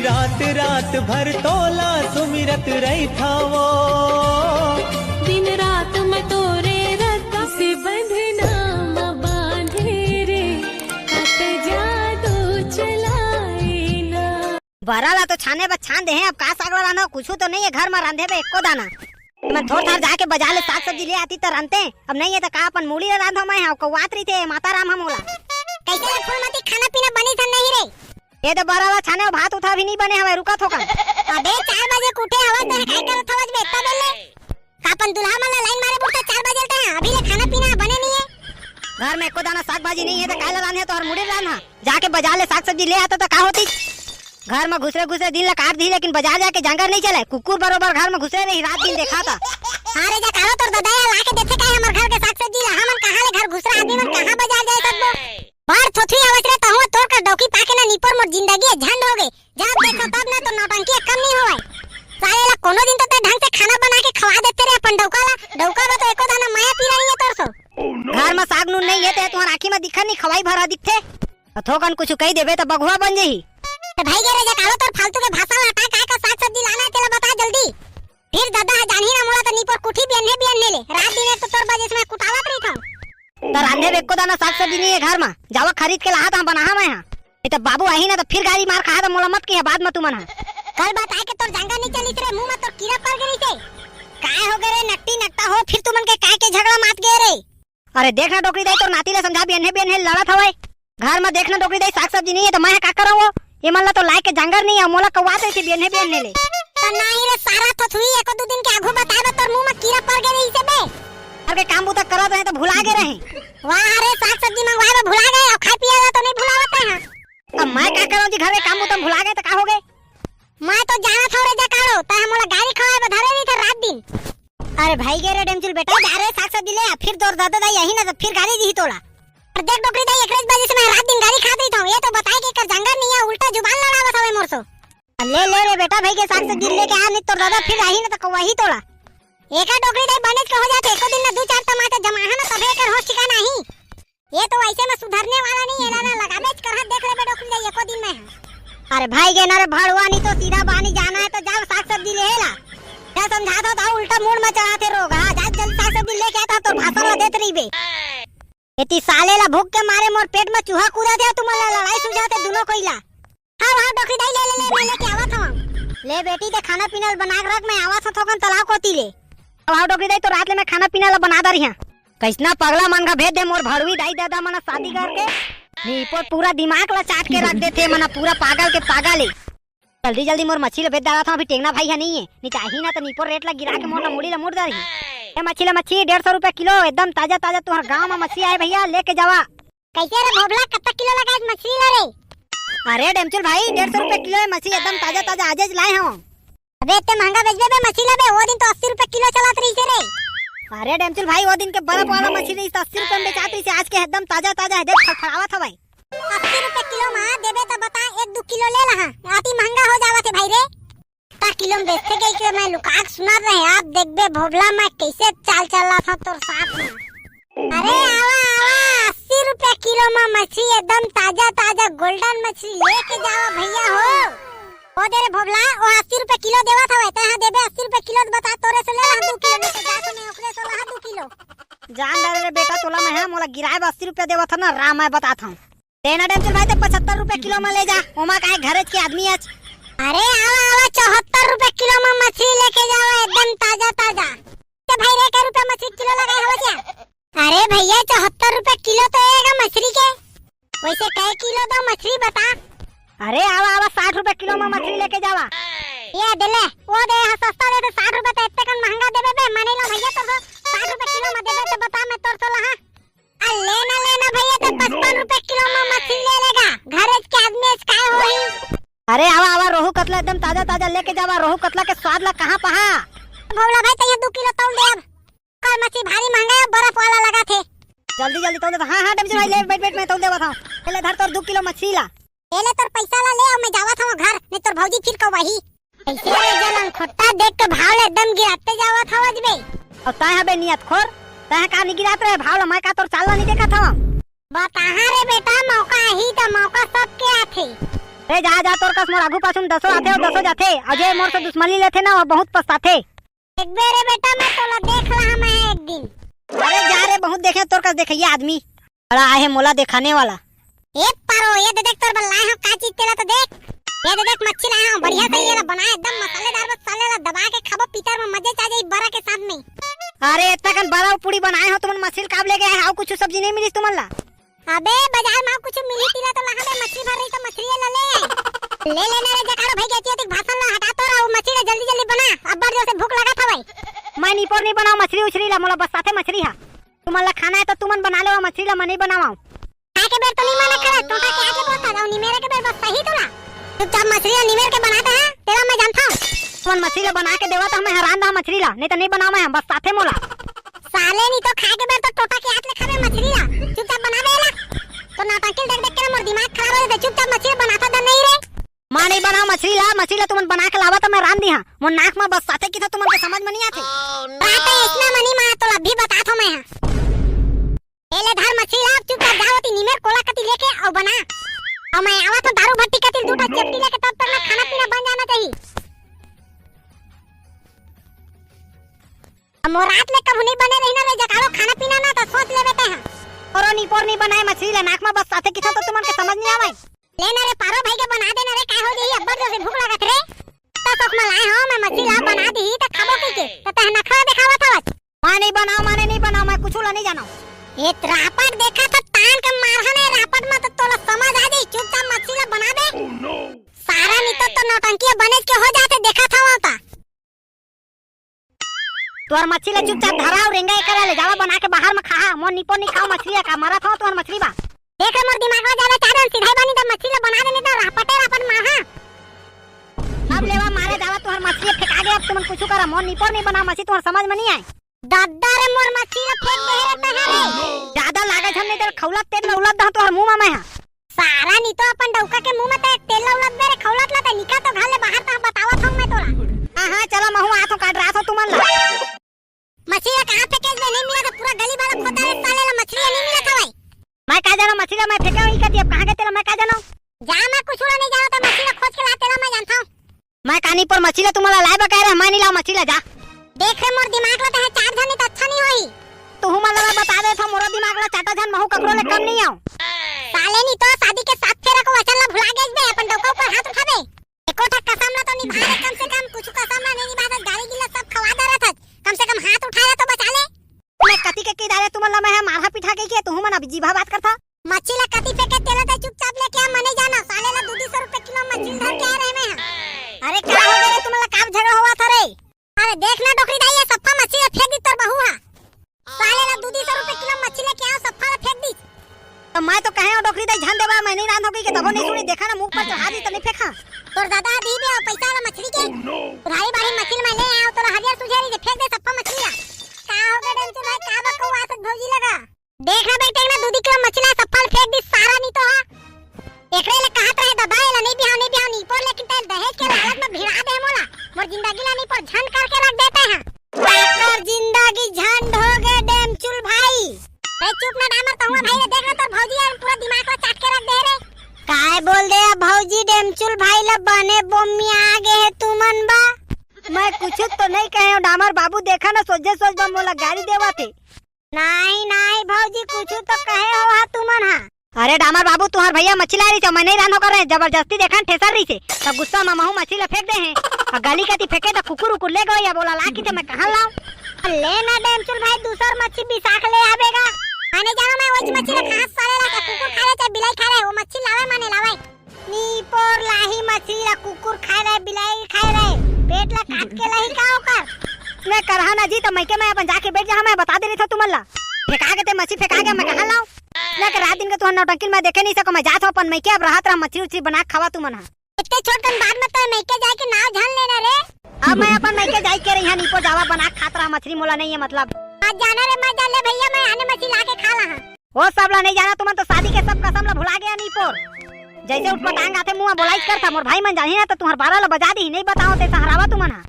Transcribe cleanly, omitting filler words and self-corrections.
रात रात भर तोला सुमिरत रही था वो। दिन रात में तोरे रत से बंधना म बांधे रे, हट जादू चलाए ना। बराला तो छाने बस छान दे हैं, अब का सागला रांधो कुछ तो नहीं है घर में रांधे बे एको दाना। मैं थोड़ा थार जाके बाजार ले साग सब्जी ले आती तो रांधते, अब नहीं है तो का अपन मूली रांधो मैं हां कौवात रही थे माता राम हमोला। कैसे रे फूलमती खाना पीना बनी था नहीं रे? ये तो बराला छाने भात उठा भी नहीं बने हवे रुका थोका। अबे 4 बजे कुटे हवा तो काय करत हवज बे इतना बेले? कापन दुल्हा मन लाइन मारे बुढ़ता 4 बजे तक अभी ले खाना पीना बने नहीं है। घर में एको दाना साग भाजी नहीं है तो काला रांधे तो और मुड़ी रांधा। जाके बाजार ले साग सब्जी ले आता तो का होती। घर में घुसरे घुसरे दिन ला काट दी लेकिन बाजार जाके जंगल नहीं चले, कुकुर बरोबर घर में घुसरे रही रात दिन देखा था। अरे जा कारो तोर ददाया लाके देथे काय हमर घर के साग सब्जी ला, हमन कहां ले घर घुसरा आदमी मन कहां बाजार जाए सबो। बाहर थोथी आवत रे तहु तोर का डौकी पाके ना निपर मोर जिंदगी झंड हो गई। जब देखो तब ना तो नौटंकी कम नहीं होवे। साले ला कोनो दिन तो ते ढंग से खाना बना के खवा देते रे अपन डौका ला। डौका में तो एको दाना माया पी रही है तोर सो। घर में साग नून नहीं है तो तुम्हार आंखी में दिखा नहीं खवाई भरा दिखथे। थोकन कुछ कही देबे तो बगुआ बन जही। तो भाई गे रे जा कारो तोर फालतू के भाषा हटा काय का साग सब्जी लाना है तेला बता जल्दी। फिर दादा जानी ना मोला तो नीपर कुठी बियन्ने ले रात दिन तो तोर वजह से मैं कुटावत रही था। तो रांधे बेको दाना साग सब्जी नहीं है घर में, जावा खरीद के लाहा था बना मैं हां। ये तो बाबू आई ना तो फिर गाड़ी मार खा तो मोला मत की बाद में तू मना। कल बात आए के तोर जंगा नहीं चली रे मुंह में तोर कीड़ा पड़ गई थे। काय हो गए रे नट्टी नट्टा हो फिर तुमन के काय के झगड़ा मात गए रे? अरे देखना डोकरी दे तो नाती ले समझा बियन्ने लड़त हवे। घर में देखना डोकरी दे साग सब्जी नहीं है तो मैं का करो वो ये मन ला तो लाए के जंगल नहीं है मोला कवा दे थी बियन्ने ले। तो नहीं रे सारा तो थुई एको दो दिन के आगू बताए तोर मुंह में कीड़ा पड़ गए इसे बे। अरे काम बुता करत रहे तो भुला गए रहे। वाह रे साग सब्जी मंगवाए में भुला गए और खाए पिया तो नहीं भुलावत है। अब मैं का करूं जी घर में काम बुता भुला गए तो का हो गए? मैं तो जाना था रे जा कारो ता मोला गाड़ी खवाए बधारे नहीं था रात दिन। अरे भाई गे रे डेमचुल बेटा जा रे साग सब्जी ले फिर दौड़ दादा दाई यही ना तो फिर गाड़ी दी तोड़ा। और देख डोकरी दाई 1 बजे से मैं रात दिन गाड़ी खा रही था। ये तो बताए कि कर जंगल नहीं है उल्टा जुबान लड़ावत हवे मोर सो। ले ले रे बेटा भाई के साग सब्जी लेके आ नहीं तो दादा फिर यही ना तो वही तोड़ा। एका डोकरी दाई बनेज के हो जाते एको दिन में 2-4 टमाटर जमा है ना तबे कर होश ठिकाना ही। ये तो ऐसे में सुधरने वाला नहीं है ना लगाबेच कर देख ले बे डोकरी दाई एको दिन में। अरे भाई गे ना रे भड़वा नहीं तो सीधा बानी जाना है तो जा साग सब्जी ले ला। क्या समझाता था उल्टा मूड में चढ़ाते रोग। हां जा जल्दी साग सब्जी लेके आता तो भाषा ला देत रही बे। इतनी साले ला भूख के मारे मोर पेट में चूहा कूदा दे तुम लड़ाई सुझाते दोनों कोइला। हां हां डोकरी दाई ले मैं लेके आवत हूं। ले बेटी ते खाना पीना बना के रख मैं आवत हूं थोकन तालाब कोती ले। अब हां डोकरी दाई तो रात ले मैं खाना पीना ला बना दा रही हूं। कैसना पगला मन का भेज दे मोर भड़वी दाई दादा मना शादी करके नीपोर पूरा दिमाग ला चाट के रख देते मना पूरा पागल के पागल है। जल्दी जल्दी मोर मछली ला भेज डाला था अभी टेंगना भाई है नहीं है नहीं चाहिए ना तो नीपोर रेट ला गिरा के मोर ना मुड़ी ला मुड़ दा रही। ये मछली 150 रुपए किलो एकदम ताजा ताजा तुम्हारे गांव में मछली आए भैया लेके जावा। कैसे रे भोबला कितना किलो लगा इस मछली ला रे? अरे डेमचुल भाई 150 रुपए किलो है मछली एकदम ताजा ताजा आज लाए हम। अबे इतने महंगा बेचबे बे मछली ला बे वो दिन तो 80 रुपए किलो चलात रही से रे। अरे डेमचुल भाई वो दिन के बर्फ वाला मछली 80 रुपए में बेचाती से आज के एकदम ताजा ताजा है देख फड़फड़ावत है भाई। 80 रुपए किलो में देबे तो बता 1-2 किलो ले लहा आती महंगा हो जावत है भाई रे। ता किलो में बेचते गई के मैं लुकाक सुना रहे आप देखबे भोबला मैं कैसे चाल चल रहा था तोर साथ में। अरे आवा आवा 80 रुपए किलो में मछली एकदम ताजा ताजा गोल्डन मछली लेके जाओ भैया हो। ओ दे रे भोबला ओ 80 रुपए किलो देवा था वैसे हां देबे 80 रुपए किलो बता तोरे से ले ला 2 किलो नहीं तो जा तो नहीं ओकरे से ला 2 किलो। जान दे रे बेटा तोला में है मोला गिराए 80 रुपए देवा था ना राम मैं बताता हूं। देना डेमचुल भाई तो 75 रुपए किलो में ले जा ओमा काहे घरज के आदमी आज। अरे आवा आवा 74 रुपए किलो में मछली लेके जाओ एकदम ताजा ताजा। तो भाई रे क्या रुपए मछली किलो लगाए हो क्या? अरे भैया 74 रुपए किलो तो आएगा मछली के। वैसे कै किलो दो मछली बता। अरे आवा आवा 60 रुपए किलो में मछली लेके जावा। ये दे ले वो दे सस्ता दे 60 रुपए तो इतने कन महंगा देबे बे माने लो भैया तो 60 रुपए किलो में देबे तो बता मैं तोर तो लहा। आ लेना भैया तो 55 रुपए किलो में मछली ले लेगा घरज के आदमी काय होई। अरे आवा आवा रोहू कतला एकदम ताजा ताजा लेके जावा रोहू कतला के स्वाद ला कहां पहा। भोला भाई तो ये 2 किलो तौल दे अब कल मछली भारी महंगा है बर्फ वाला लगा थे। जल्दी जल्दी तौल दे। हां हां डेमचुल भाई ले बैठ मैं तौल देवा था। ले धर तोर 2 किलो मछली ला। ले तोर पैसा ला ले और मैं जावा था घर नहीं तोर भौजी फिर को वही ऐसे जलन खोटा देख के भाव ले एकदम गिराते जावा था अजबे। और ताय हबे नियत खोर ताय का नहीं गिरात रहे भाव ला मैं का तोर चालना नहीं देखा था। बता रे बेटा मौका ही तो मौका सबके आथे। रे जा जा तोर कस मोर आगू पाछुन 10 आथे और 10 जाथे अजय मोर से दुश्मनी लेथे ना और बहुत पछताथे। एक बेरे बेटा मैं तोला देख रहा मैं एक दिन। अरे जा रे बहुत देखे तोर कस देखिए आदमी बड़ा आए मोला दिखाने वाला। ए पारो ये देख तोर बल्लाए हो का चीज तेला तो देख। ये देख मच्छी लाया हूं बढ़िया से ये बनाए एकदम मसालेदार मसाला दबा के खाबो पीतर में मजे आ जाई बरा के साथ में। अरे इतना कन बड़ा पूरी बनाए हो तुमन मछली काब ले गए हाउ कुछ सब्जी नहीं मिली तुमन ला। अबे बाजार में कुछ मिली तिला तो लहा में मछली भर रही तो मछली ले ले लेना रे जकारो भाई कहती है भाषण ला हटा तो रहा मछली जल्दी जल्दी बना अब बार जो से भूख लगा था भाई। मैं नीपोर नहीं बनाऊ मछली उछली ला मोला बस साथे मछली हा तुमन ला खाना है तो तुमन बना लो मछली ला मैं नहीं बनावाऊं। खा के बेर तो नहीं मना करे टोटा के आके बोलता जाओ निमेरे के बेर बस सही तोला चुपचाप मछली निमेर के बनाते हैं तेरा मैं जानता हूं। तुमन मछली ला बना के देवा तो हमें हैरान दा मछली ला नहीं तो नहीं बनाऊ मैं बस साथे मोला। साले नहीं तो खा के बेर तो टोटा के हाथ ले खावे मछली ला चुपचाप बना देला तो नाटक देख देख के मोर दिमाग खराब हो जाए चुपचाप मछली बनाता तो नहीं रे। मां नहीं बनाओ मछली ला तुमन बना के लावा तो मैं रान दी हां मोर नाक में बस साथे की था तुमन के समझ में नहीं आथे। बात है इतना मनी मां तो अभी बता थो मैं एले धार मछली ला चुपचाप जाओती निमेर कोला कती लेके और बना और मैं आवा तो दारू भट्टी कती दूटा चपटी लेके तब तक ना खाना पीना बन जाना चाहिए। हम रात में कभी नहीं बने रहना रे जकारो खाना पीना ना तो सोच ले बेटे हैं और नीपोर नहीं बनाए मछली ला नाक में बस साथे की था तो तुमन के समझ नहीं आवे। लेना रे पारो भाई के बना देना रे काय हो गई अब्बा जो से भूख लगत रे तो तक में लाए हो मैं मछली ला बना दी तो खाबो के तो तह नखरा दिखावा था माने नहीं बनाओ मैं कुछ ला नहीं जानो। ये रापट देखा तो तान के मारहने रापट में तो तोला समझ आ गई चुपचाप मछली ला बना दे सारा नहीं तो नौटंकी बने के हो जाते देखा था वहां तोर मछली ला चुपचाप धरा और रेंगा करे ले जावा बना के बाहर में खा मोर निपो नहीं खाओ मछली का मारा था तोर मछली बा देख मोर दिमाग में ज्यादा चादर सीधा बनी तो मछली ला बना देने तो रापट मारहा अब लेवा मारे जावा तोहर मछली फेंका गया अब तुमन कुछ करा मोर निपोर नहीं बना मछली तोहर समझ में नहीं आए। दादा रे मोर मछली ला फेंक दे रे तहारे ज्यादा लागे हम नहीं तेरे खौलत तेल उलत दा तोहर मुंह में मैं सारा नहीं तो अपन डौका के मुंह में तो तेल उलत दे रे खौलत ला तो निका तो घाले बाहर तो बतावा था मैं तोरा। हां चलो महू आथो काट रहा था तुमन ला मछली ला कहां फेंके नहीं मिला तो पूरा गली वाला खोता रे साले ला मछली नहीं मिला था भाई। मैं का जानो मछली ला मैं फेंका ही कती अब कहां के तेरा मैं का जानो जा मैं कुछ नहीं जानो तो मछली ला खोज के ला तेरा मैं जानता हूं। मैं कानी पर मछली ला तुमला लाए बका रे मैं नहीं लाओ मछली ला जा देख रे मोर दिमाग ला तो है चार जन तो अच्छा नहीं होई तू मला बता दे था मोर दिमाग ला चाटा जन महू ककरो ले कम नहीं आओ साले नहीं तो शादी के 7 फेरा को वचन ला भुला गए बे अपन डोका ऊपर हाथ उठा दे एको ठक कसम ला तो निभा रे कम से कम कुछ कसम ला नहीं निभा गाड़ी गिला सब खवा दे रहा था कम से कम हाथ उठाया तो बचा ले। मैं कती के किदारे तुमला मैं मारा पिठा के तू मन अब जीभा बात करता मच्छी ला कती फेंके तेला तो चुपचाप लेके आ मने जाना साले ला 200 रुपए किलो मछली धर के आ रहे में। अरे क्या हो गया तुमला काम झगड़ा हुआ था रे अरे देखना डोकरी दाई ये सप्पा मछली फेंक दी तोर बहू हा साले ला 200 रुपए किलो मछली लेके आओ सप्पा ला फेंक दी तो मैं तो कहे डोकरी दाई ध्यान देवा मैं नहीं रांध हो गई के तबो नहीं सुनी देखा ना मुंह पर चढ़ा दी तो नहीं फेंका तोर दादा दी दे पैसा वाला मछली के भाई बारी मछली में ले आओ तोर हजार सुझारी दे फेंक दे सप्पा मछली का हो गया डम भाई का बको आसत भौजी लगा देखना बेटे ना 2 किलो मछली सप्पा फेंक दी सारा नहीं तो हां एकरे ले कहत रहे दादा एला नहीं बिहाव नहीं पर लेकिन तेल दहेज के हालत में भिड़ा दे मोला मोर जिंदगी ला नहीं पर झंड करके रख देते हैं तेरी जिंदगी झंड हो गए डेमचुल भाई। ए चुप ना डामर कहूं भाई रे देख ना तोर भौजी यार पूरा दिमाग ला चाट के रख दे रे काय बोल दे भौजी डेमचुल भाई ला बने बोम्मी आ गए है तुमन बा मैं कुछ तो नहीं कहे डामर बाबू देखा ना सोच मोला गाड़ी देवा थे नहीं भौजी कुछ तो कहे हो हा तुमन हा। अरे डामर बाबू तुम्हार भैया मछली ला रही थी मैं नहीं रानो कर रहे जबरदस्ती देखा ठेसर रही से तब गुस्सा में महू मछली ला फेंक दे हैं और गली कती फेंके तो कुकुर उकुर ले गए या बोला ला की तो मैं कहां लाऊं लेना डेमचुल भाई दूसर मच्छी बिसाख ले आवेगा आने जानो मैं वही मच्छी ला कहां साले ला कुकुर खा रहे चाहे बिलाई खा रहे वो मच्छी लावे माने लावे नी पोर लाही मछली ला कुकुर खा रहे बिलाई खा रहे पेट ला काट के लाही का ओकर मैं करहा ना जी तो मैं के मैं अपन जाके बैठ जा मैं बता दे रही था तुमला फेंका के ते मछली फेंका के मैं कहां लाऊं लेके रात दिन के तुहर नौटंकी में देखे नहीं सको मैं जात हो अपन मैं के अब राहत रहा मछली उछली बना खावा तू मन इतने छोटन बाद में तो मैं के जाए के नाव जान लेना रे अब मैं अपन मैं के जाई के रही नीपो जावा बना खात रहा मछली मोला नहीं है मतलब आज जाना रे मत जान ले भैया मैं आने मछली लाके खा ला वो सब ला नहीं जाना तुम तो शादी के सब कसम ला भुला गया नीपोर जैसे उठ पटांग आते मुंह बोलाई करता मोर भाई मन जाही ना तो तुम्हार 12 ला बजा दी नहीं बताओ ते सहारावा तुम ना